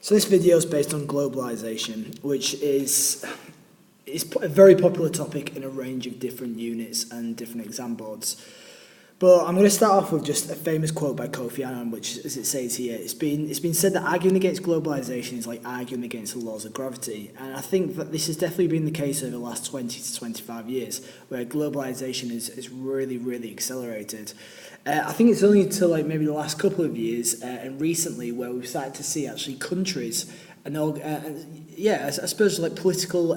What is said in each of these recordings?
So this video is based on globalization, which is a very popular topic in a range of different units and different exam boards. But I'm going to start off with just a famous quote by Kofi Annan, which, as it says here, it's been said that arguing against globalization is like arguing against the laws of gravity. And I think that this has definitely been the case over the last 20 to 25 years, where globalization is really accelerated. I think it's only until maybe the last couple of years and recently where we've started to see actually countries and I suppose political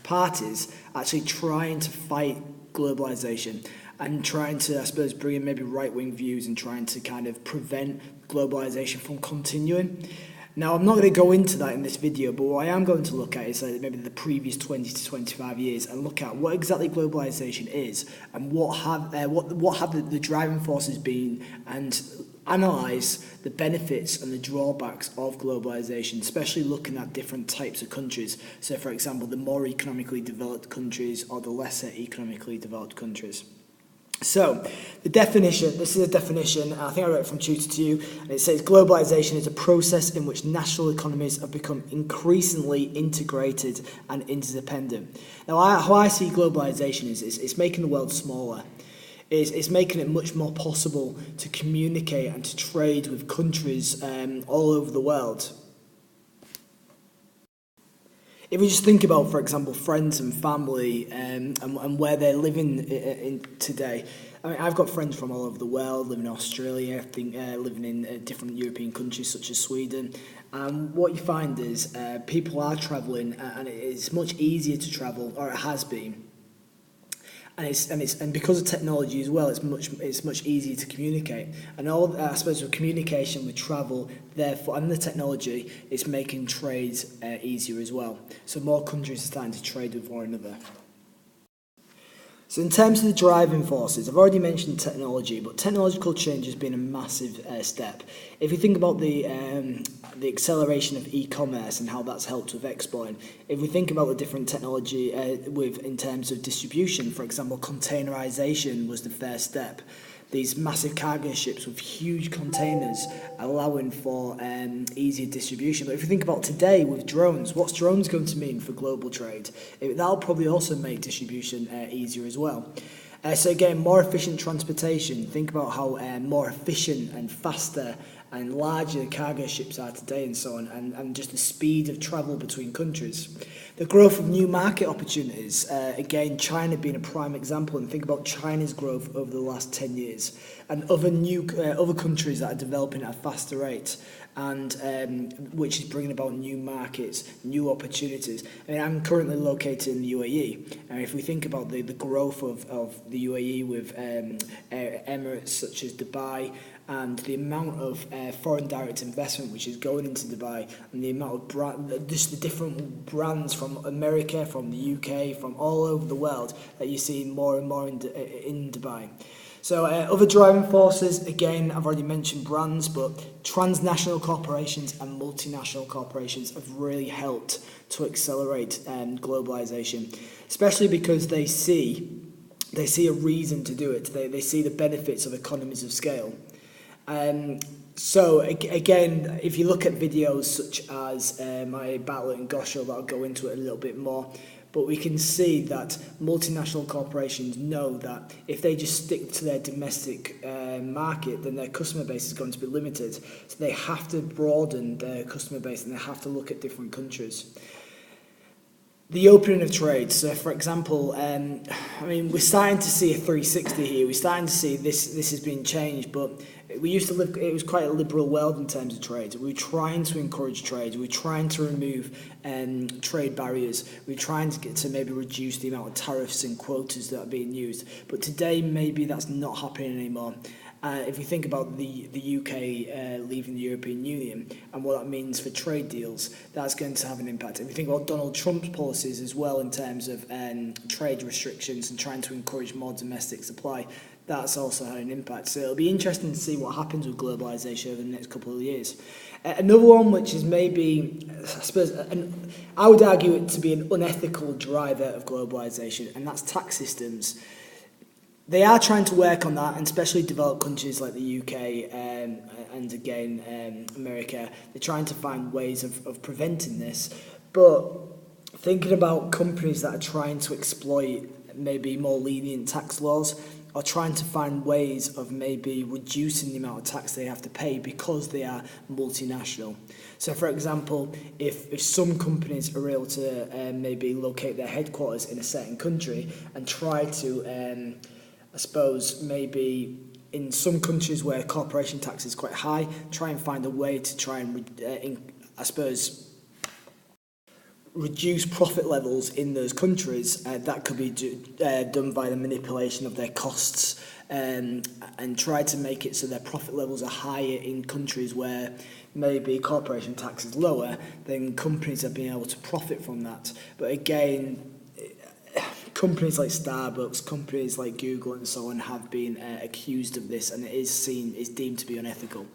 parties actually trying to fight globalization and trying to, I suppose, bring in maybe right-wing views and trying to kind of prevent globalization from continuing. Now, I'm not going to go into that in this video, but what I am going to look at is maybe the previous 20 to 25 years and look at what exactly globalization is and what have the driving forces been, and analyse the benefits and the drawbacks of globalization, especially looking at different types of countries. So, for example, the more economically developed countries or the lesser economically developed countries. So, the definition, this is a definition, I think I wrote it from Tutor to You, and it says globalization is a process in which national economies have become increasingly integrated and interdependent. Now, how I see globalization is it's making the world smaller. It's making it much more possible to communicate and to trade with countries all over the world. If we just think about, for example, friends and family and where they're living in today, I mean, I've got friends from all over the world, living in Australia, living in different European countries such as Sweden. What you find is people are travelling, and it's much easier to travel, or it has been. And because of technology as well, it's much easier to communicate. And I suppose with communication, with travel, therefore, and the technology, it's making trades easier as well. So more countries are starting to trade with one another. So in terms of the driving forces, I've already mentioned technology, but technological change has been a massive step. If you think about the acceleration of e-commerce and how that's helped with exporting, if we think about the different technology in terms of distribution, for example, containerization was the first step. These massive cargo ships with huge containers allowing for easier distribution. But if you think about today with drones, what's drones going to mean for global trade? That'll probably also make distribution easier as well. So again, more efficient transportation. Think about how more efficient and faster and larger cargo ships are today and so on, and just the speed of travel between countries. The growth of new market opportunities, again, China being a prime example, and think about China's growth over the last 10 years, and other countries that are developing at a faster rate, and which is bringing about new markets, new opportunities. I mean, I'm currently located in the UAE, and if we think about the growth of the UAE with Emirates such as Dubai, and the amount of foreign direct investment which is going into Dubai, and the amount of just the different brands from America, from the UK, from all over the world that you see more and more in Dubai. So other driving forces, again, I've already mentioned brands, but transnational corporations and multinational corporations have really helped to accelerate globalization, especially because they see a reason to do it. They see the benefits of economies of scale. So again, if you look at videos such as my battle in Goshal, that'll go into it a little bit more, but we can see that multinational corporations know that if they just stick to their domestic market, then their customer base is going to be limited. So they have to broaden their customer base, and they have to look at different countries. The opening of trade. So, for example, I mean, we're starting to see a 360 here. We're starting to see this has been changed, but we used to live, it was quite a liberal world in terms of trade. We were trying to encourage trade. We were trying to remove trade barriers. We were trying to get to maybe reduce the amount of tariffs and quotas that are being used. But today, maybe that's not happening anymore. If you think about the UK leaving the European Union and what that means for trade deals, that's going to have an impact. If you think about Donald Trump's policies as well in terms of trade restrictions and trying to encourage more domestic supply, that's also had an impact. So it'll be interesting to see what happens with globalisation over the next couple of years. Another one which is maybe, I suppose, I would argue it to be an unethical driver of globalisation, and that's tax systems. They are trying to work on that, and especially developed countries like the UK and again America. They're trying to find ways of preventing this. But thinking about companies that are trying to exploit maybe more lenient tax laws, or trying to find ways of maybe reducing the amount of tax they have to pay because they are multinational. So, for example, if some companies are able to maybe locate their headquarters in a certain country and try to, I suppose, maybe in some countries where corporation tax is quite high, try and find a way to try and, I suppose, reduce profit levels in those countries, that could be done by the manipulation of their costs, and try to make it so their profit levels are higher in countries where maybe corporation tax is lower, then companies have been able to profit from that. But again, companies like Starbucks, companies like Google and so on have been accused of this, and it is deemed to be unethical.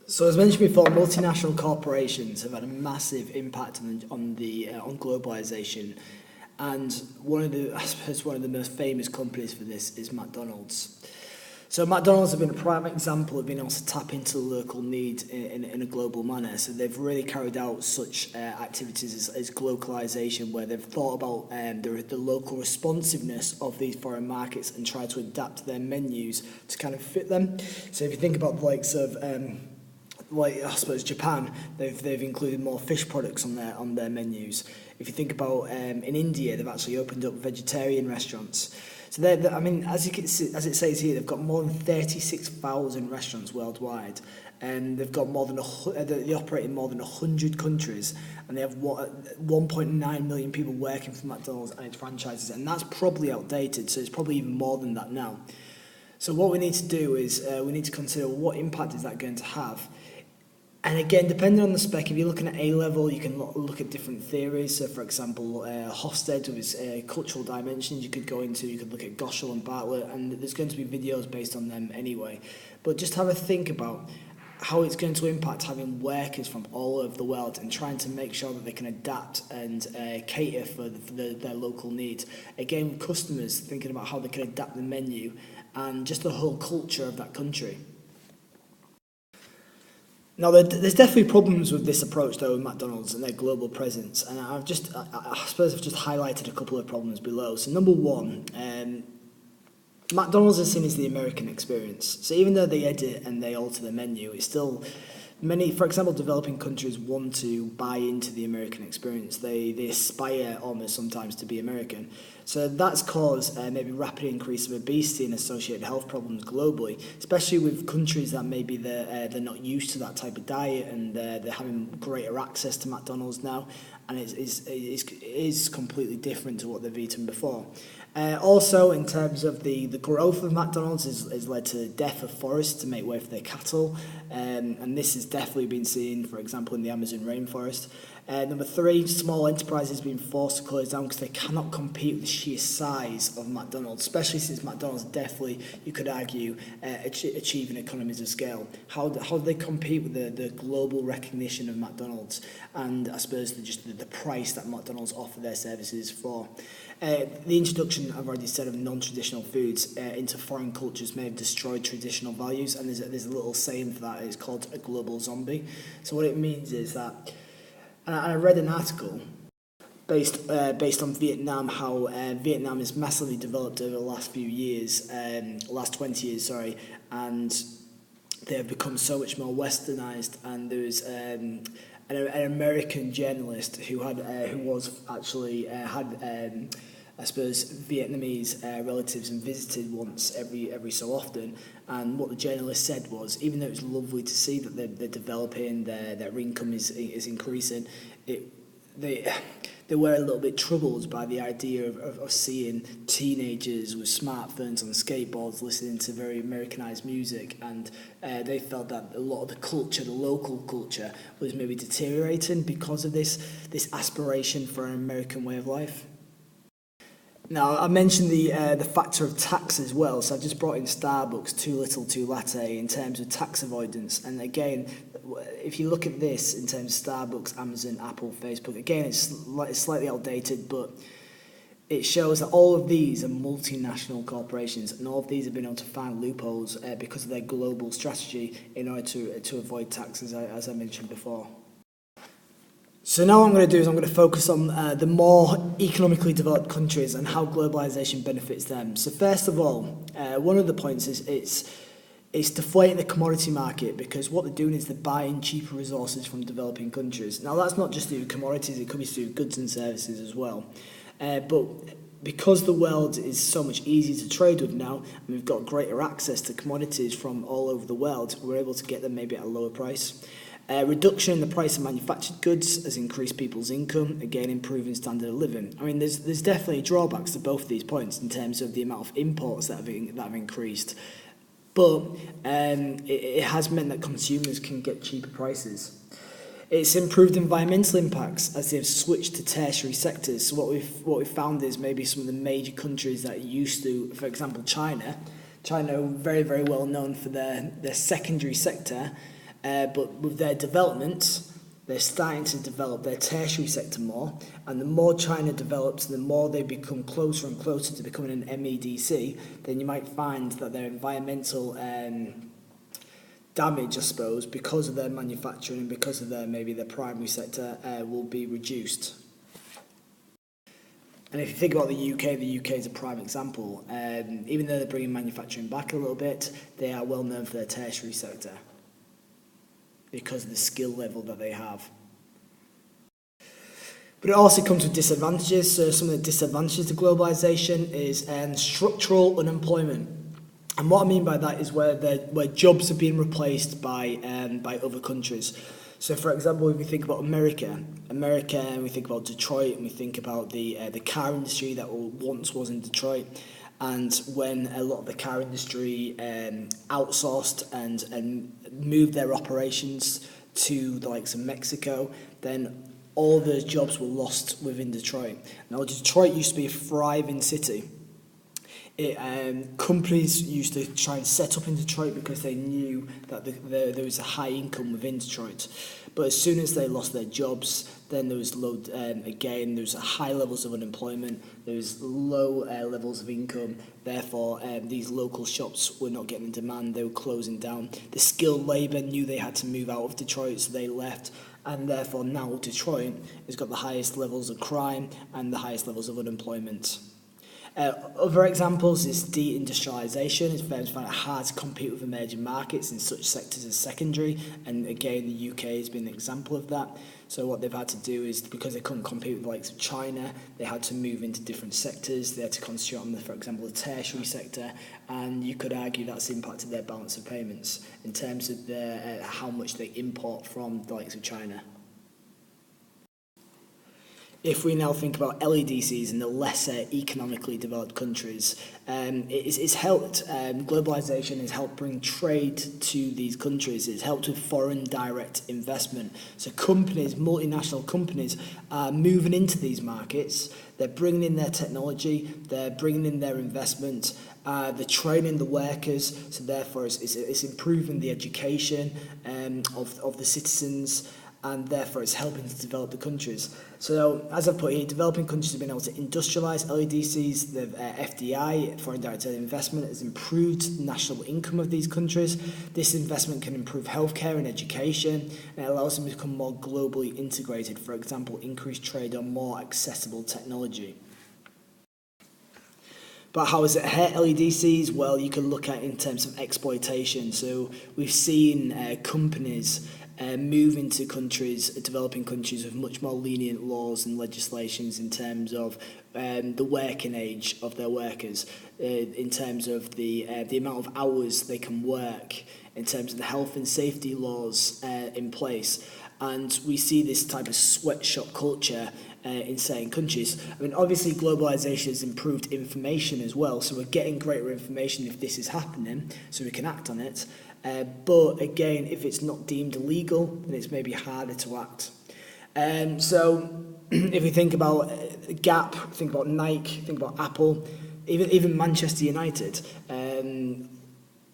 So as mentioned before, multinational corporations have had a massive impact on globalization, and one of the most famous companies for this is McDonald's. So McDonald's have been a prime example of being able to tap into the local need in a global manner. So they've really carried out such activities as globalization, where they've thought about the local responsiveness of these foreign markets and tried to adapt their menus to kind of fit them. So if you think about the likes of like I suppose Japan, they've included more fish products on their menus. If you think about in India, they've actually opened up vegetarian restaurants. So I mean, as it says here, they've got more than 36,000 restaurants worldwide, and they've got they operate in more than 100 countries, and they have 1.9 million people working for McDonald's and its franchises, and that's probably outdated. So it's probably even more than that now. So what we need to do is we need to consider what impact is that going to have. And again, depending on the spec, if you're looking at A-level, you can look at different theories. So, for example, Hofstede with its cultural dimensions you could go into. You could look at Goschel and Bartlett, and there's going to be videos based on them anyway. But just have a think about how it's going to impact having workers from all over the world and trying to make sure that they can adapt and cater for their local needs. Again, customers thinking about how they can adapt the menu and just the whole culture of that country. Now, there's definitely problems with this approach, though, with McDonald's and their global presence, and I suppose I've just highlighted a couple of problems below. So, number one, McDonald's is seen as the American experience. So, even though they edit and they alter the menu, it's still many, for example, developing countries want to buy into the American experience. They aspire almost sometimes to be American. So that's caused maybe rapid increase of obesity and associated health problems globally, especially with countries that maybe they're not used to that type of diet, and they're having greater access to McDonald's now, and it is completely different to what they've eaten before. Also, in terms of the growth of McDonald's has led to the death of forests to make way for their cattle, and this has definitely been seen, for example, in the Amazon rainforest. Number three, small enterprises being forced to close down because they cannot compete with the sheer size of McDonald's, especially since McDonald's definitely, you could argue, achieving economies of scale. How do they compete with the global recognition of McDonald's and I suppose the price that McDonald's offer their services for? The introduction, I've already said, of non-traditional foods into foreign cultures may have destroyed traditional values, and there's a little saying for that. It's called a global zombie. So what it means is that, and I read an article based on Vietnam, how Vietnam has massively developed over the last few years, last 20 years, sorry, and they have become so much more westernized. And there was an American journalist who had I suppose Vietnamese relatives and visited once every so often, and what the journalist said was, even though it's lovely to see that they're developing, their income is increasing, they were a little bit troubled by the idea of seeing teenagers with smartphones on skateboards listening to very Americanized music, and they felt that a lot of the culture, the local culture, was maybe deteriorating because of this aspiration for an American way of life. Now, I mentioned the factor of tax as well, so I've just brought in Starbucks, too little, too latte, in terms of tax avoidance. And again, if you look at this in terms of Starbucks, Amazon, Apple, Facebook, again, it's slightly outdated, but it shows that all of these are multinational corporations, and all of these have been able to find loopholes because of their global strategy in order to avoid taxes, as I mentioned before. So now what I'm going to do is I'm going to focus on the more economically developed countries and how globalization benefits them. So first of all, one of the points is it's deflating the commodity market, because what they're doing is they're buying cheaper resources from developing countries. Now that's not just to do with commodities, it could be to do with goods and services as well. But because the world is so much easier to trade with now, and we've got greater access to commodities from all over the world, we're able to get them maybe at a lower price. Reduction in the price of manufactured goods has increased people's income, again improving standard of living. I mean, there's definitely drawbacks to both of these points in terms of the amount of imports that have increased, but it has meant that consumers can get cheaper prices. It's improved environmental impacts as they've switched to tertiary sectors. So what we've found is maybe some of the major countries that used to, for example, China, very, very well known for their secondary sector, but with their development, they're starting to develop their tertiary sector more, and the more China develops, the more they become closer and closer to becoming an MEDC, then you might find that their environmental damage, I suppose, because of their manufacturing and because of their primary sector, will be reduced. And if you think about the UK is a prime example. Even though they're bringing manufacturing back a little bit, they are well known for their tertiary sector because of the skill level that they have. But it also comes with disadvantages. So some of the disadvantages to globalisation is structural unemployment. And what I mean by that is where jobs are being replaced by other countries. So, for example, if we think about America, and we think about Detroit, and we think about the car industry that once was in Detroit, and when a lot of the car industry outsourced and moved their operations to the likes of Mexico, then all those jobs were lost within Detroit. Now, Detroit used to be a thriving city. Companies used to try and set up in Detroit because they knew that there was a high income within Detroit. But as soon as they lost their jobs, then there was there was high levels of unemployment, there was low levels of income. Therefore, these local shops were not getting demand, they were closing down. The skilled labour knew they had to move out of Detroit, so they left. And therefore now Detroit has got the highest levels of crime and the highest levels of unemployment. Other examples is deindustrialisation. It's very hard to compete with emerging markets in such sectors as secondary, and again the UK has been an example of that. So what they've had to do is, because they couldn't compete with the likes of China, they had to move into different sectors. They had to concentrate on, for example, the tertiary sector, and you could argue that's impacted their balance of payments in terms of how much they import from the likes of China. If we now think about LEDCs in the lesser economically developed countries, it's helped, globalisation has helped bring trade to these countries. It's helped with foreign direct investment. So companies, multinational companies, are moving into these markets. They're bringing in their technology, they're bringing in their investment, they're training the workers, so therefore it's improving the education of the citizens, and therefore it's helping to develop the countries. So, as I've put here, developing countries have been able to industrialise LEDCs. The FDI, foreign direct investment, has improved national income of these countries. This investment can improve healthcare and education, and it allows them to become more globally integrated. For example, increased trade on more accessible technology. But how has it hurt LEDCs? Well, you can look at it in terms of exploitation. So we've seen companies move into countries, developing countries with much more lenient laws and legislations in terms of the working age of their workers, in terms of the amount of hours they can work, in terms of the health and safety laws in place. And we see this type of sweatshop culture in certain countries. I mean, obviously globalisation has improved information as well, so we're getting greater information if this is happening, so we can act on it. But again, if it's not deemed illegal, then it's maybe harder to act. So if we think about Gap, think about Nike, think about Apple, even Manchester United,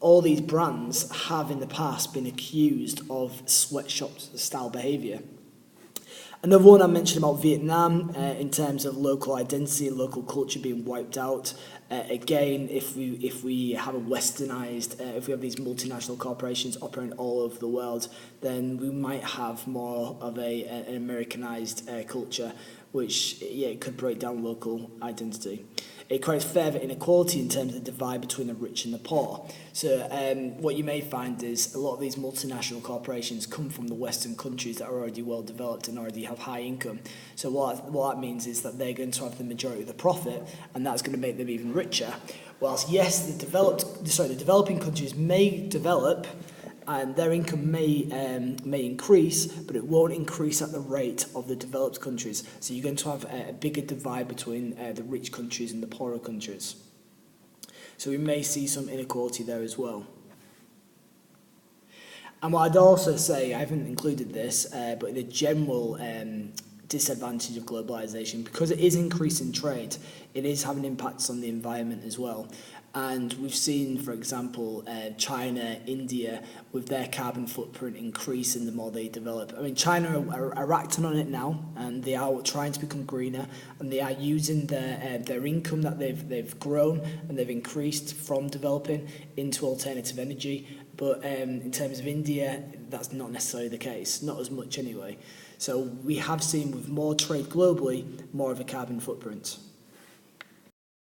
all these brands have in the past been accused of sweatshop style behaviour. Another one I mentioned about Vietnam in terms of local identity and local culture being wiped out. Again, if we have a westernized, if we have these multinational corporations operating all over the world, then we might have more of an Americanized culture, which it could break down local identity. It creates further inequality in terms of the divide between the rich and the poor. So what you may find is a lot of these multinational corporations come from the Western countries that are already well developed and already have high income. So what that means is that they're going to have the majority of the profit, and that's going to make them even richer. Whilst yes, the developing countries may develop, and their income may increase, but it won't increase at the rate of the developed countries. So you're going to have a bigger divide between the rich countries and the poorer countries. So we may see some inequality there as well. And what I'd also say, I haven't included this, but the general disadvantage of globalisation, because it is increasing trade, it is having impacts on the environment as well. And we've seen, for example, China, India, with their carbon footprint increasing the more they develop. I mean, China are acting on it now, and they are trying to become greener, and they are using their income that they've grown and they've increased from developing into alternative energy. But in terms of India, that's not necessarily the case, not as much anyway. So we have seen with more trade globally, more of a carbon footprint.